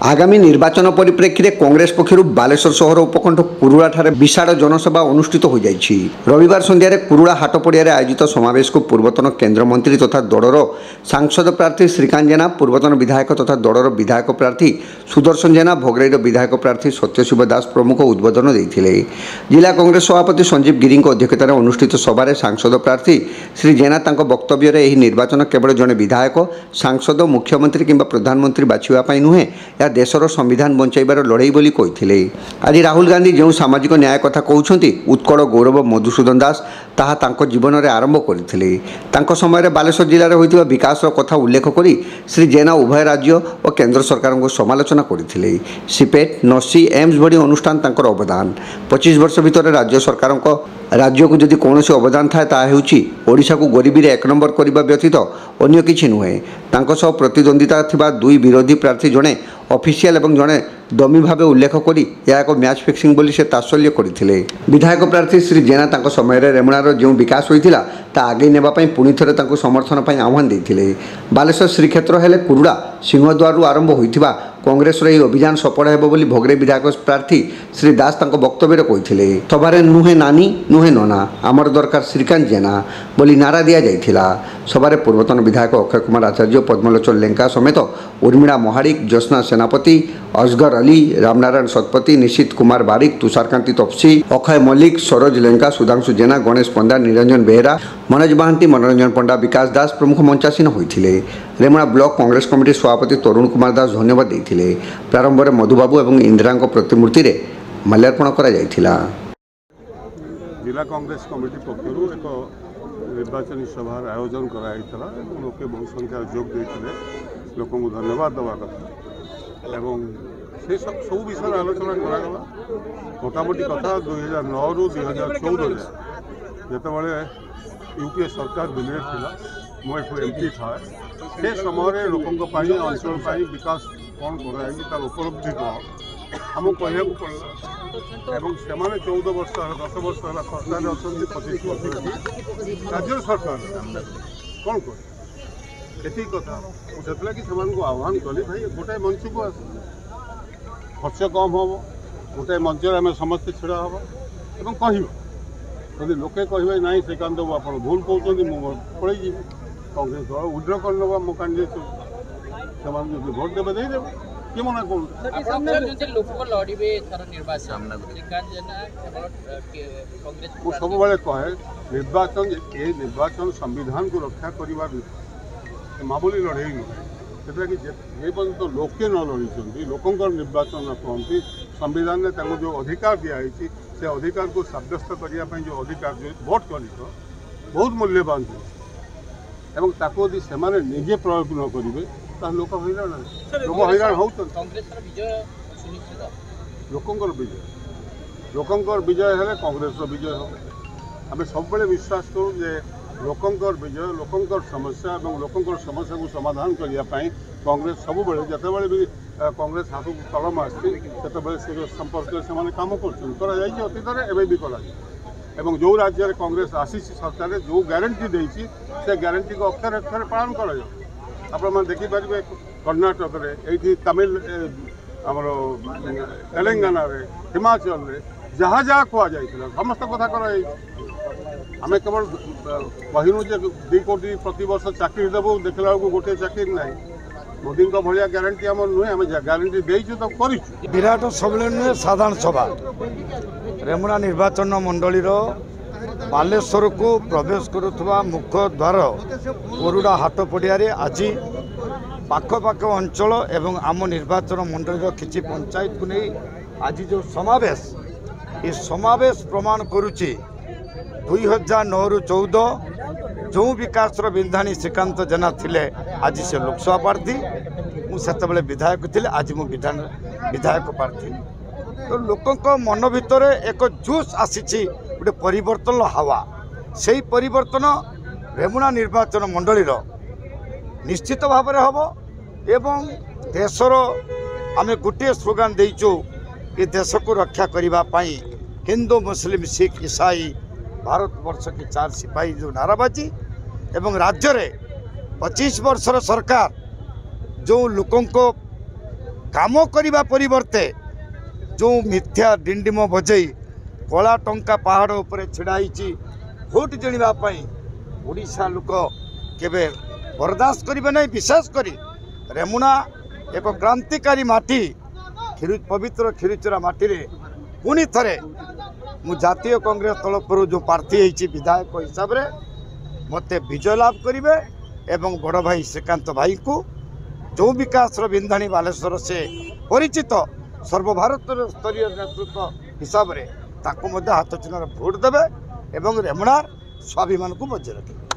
आगामी निर्वाचन परिप्रेक्षी में कांग्रेस पक्षर बालेश्वर सहर उपकंठ कुरुड़ा विशाल जनसभा अनुष्ठित हो जाइछि। रविवार संध्यारे कुरुड़ा हाट पड़िया आयोजित समावेश को पूर्वतन केन्द्रमंत्री तथा दलर सांसद प्रार्थी श्रीकांत जेना, पूर्वतन विधायक तथा दलर विधायक प्रार्थी सुदर्शन जेना, भोगराईर विधायक प्रार्थी सत्यशिव दास प्रमुख उद्बोधन देते। जिला कांग्रेस सभापति संजीव गिरी अध्यक्षतार अनुष्ठित सभार सांसद प्रार्थी श्री जेना वक्तव्य निर्वाचन केवल जड़े विधायक, सांसद, मुख्यमंत्री किंबा प्रधानमंत्री बाछिबा नुहे देशर संविधान बंचाइबार लड़ाई बोली कहिथिले। आज राहुल गांधी जो सामाजिक न्याय कथा कहउछंती उत्कल गौरव मधुसूदन दास ताहा तांको जीवन में आरंभ करथिले। तांको समय बालेश्वर जिले में होइतिबा विकास कथा उल्लेख करी श्री जेना उभय राज्य और केंद्र सरकार को समालोचना करथिले। सिपेट, नसी, एम्स भली अनुष्ठान तांकर अवदान। 25 वर्ष भितर राज्य सरकार राज्य को जदि कौन अवदान थाए ताकि ओडिशा को गरीबी रे 1 नंबर करने व्यतीत अन्य किछि नुहे। तांको सह प्रतिद्वंदिता थिबा 2 विरोधी प्रार्थी जड़े ऑफिशियल एवं जड़े डमी भाव उल्लेख करी यह एक मैच फिक्सिंग बोली से तात्सल्य करथिले। विधायक प्रार्थी श्री जेना तांको समय रेमुणार जो विकास होइतिला ता आगे नेबापई पुणी थरे तांको समर्थन पई आह्वान देथिले। बालेश्वर श्रीक्षेत्र हेले कुरुड़ा सिंहद्वार आरंभ होइतिबा कांग्रेस रे अभियान सफल हेबो बोली भोगराई विधायक प्रार्थी श्री दास तांको वक्तव्य कहिथिले। सभारे नुहे नानी नुहे नना आमर दरकार श्रीकांत जेना बोली नारा दिया जाइथिला। सभारे पूर्वतन विधायक अक्षय कुमार आचार्य, पद्मलोचन लेंका समेत उर्मिला महाडिक, ज्योत्स्ना सेनापति, असगर अली, रामनारायण शतपथी, निशित कुमार बारिक, तुषारकांति तपसी, अक्षय मल्लिक, सरोज लेंका, सुधांशु जेना, गणेश पंडा, निरंजन बेहेरा, मनोज महांती, मनोरंजन पंडा, विकास दास प्रमुख मंचासीन होइथिले। रेमुणा ब्लॉक कांग्रेस कमिटी सभापति तरुण कुमार दास धन्यवाद देथिले। प्रारंभ में मधुबाबू और इंदिरा प्रतिमूर्ति रे माल्यार्पण करा जाइथिला। जिला कांग्रेस कमिटी पक्षर एक निर्वाचन सभार आयोजन कराइला। लोके बहु संख्या जोग देते लोक धन्यवाद देवा कथा एवं से सब विषय आलोचना करागला। मोटामोटी कथा 2009 रु 2014 जिते यूपीए सरकार दिल्ली था मुझे एमपी था से समय लोकों अंचल विकास कौन कराई तार उपलब्धि कौन आमको कहू पड़ा एवं से 14 वर्ष 10 वर्ष है सरकार अच्छा 25 वर्ष राज्य सरकार कौन कर कथा मुझे आह्वान कली भाई गोटे मंच को आस खर्च कम हम गोटे मंच आम समस्ते छिड़ा हम और कह जदि लोके कहे ना श्रीकांत बाबू आप भूल कहते पलि कांग्रेस दल उड्र करने मो कैंडिडेट से भोट देवे देदेवे कि मना कौन सब कहे निर्वाचन संविधान को रक्षा करने मामूली लड़ाई नुहे से पर्यंत लोके न लड़ी लोकंर निर्वाचन न कहती संविधान में जो अधिकार दिखाई से अधिकार को सब्यस्त करने जो अधिकार भोट कर बहुत मूल्यवान एवं ताको यदि से निजे प्रयोग न करेंगे लोक हैरान लोक हैरान हो लोकंर विजय है कांग्रेस विजय हो। आम सब विश्वास करूँ जे लोकंर विजय लोकंर समस्या और लोकंर समस्या को समाधान करने कांग्रेस सब जिते भी कांग्रेस हाथ को कलम आसी से संपर्क से कम कर अतीत एवं भी कर जो राज्य में कांग्रेस आसी सरकार जो ग्यारंटी देती से ग्यारंटी को अक्षर अक्षर पालन कर देखिपारे कर्णाटक ये तमिल आमर तेलंगाना हिमाचल जहाँ जहाँ कहुई समस्त कथा कर आम केवल कहूँ 2 कोटी प्रति वर्ष चाकरी देवु देखला बेलू गोटे चाकरी ना मोदी भाया ग्यारंटी आम नुहे आम ग्यारंटी देचु तो कर विराट सम्मेलन नुहे साधारण सभा रेमुणा निर्वाचन मंडली बालेश्वर को प्रवेश करुवा मुख्य द्वार कुरुड़ा हाट पड़िया आज पाखपाख अंचल एवं आम निर्वाचन मंडली किसी पंचायत को नहीं आज जो समावेश ये समावेश प्रमाण करुच्ची 2009 रु 14 जो विकास बिंधाणी श्रीकांत जेना थिले आज से लोकसभा प्रार्थी मुझे विधायक थी आज मु विधायक प्रार्थी तो लोकों मन भितर एक जोश आसी गोटे परिवर्तन हावा से परिवर्तन रेमुणा निर्वाचन मंडली निश्चित भाव में हम एवं देशर आम गोटे स्लोगान देचु कि देश को रक्षा करने हिंदू मुस्लिम सिख ईसाई भारत वर्ष के 4 सिपाही जो नाराबाजी एवं राज्य रे 25 वर्षर सरकार जो लोकों को काम करने परिवर्ते जो मिथ्या डिंडिम बजई कला टंका पहाड़ उपर छिड़ाई भोट जिणवाई ओडिशा लोक केवे बर्दाश्त करेंगे नहीं। विशेषकर रेमुणा एक क्रांतिकारी माटी पवित्र खीरुचरा माटी पुणी थे मु जातीय कांग्रेस तरफ जो प्रार्थी होती विधायक हिसाब से मत विजय लाभ करेंगे एवं बड़ भाई श्रीकांत भाई को जो विकास बिंधाणी बालेश्वर से परिचित सर्वभारत स्तरीय नेतृत्व हिसाब से हाथ चिन्ह भोट देवे एवं रेमुणार स्वाभिमान को बजाय रखेंगे।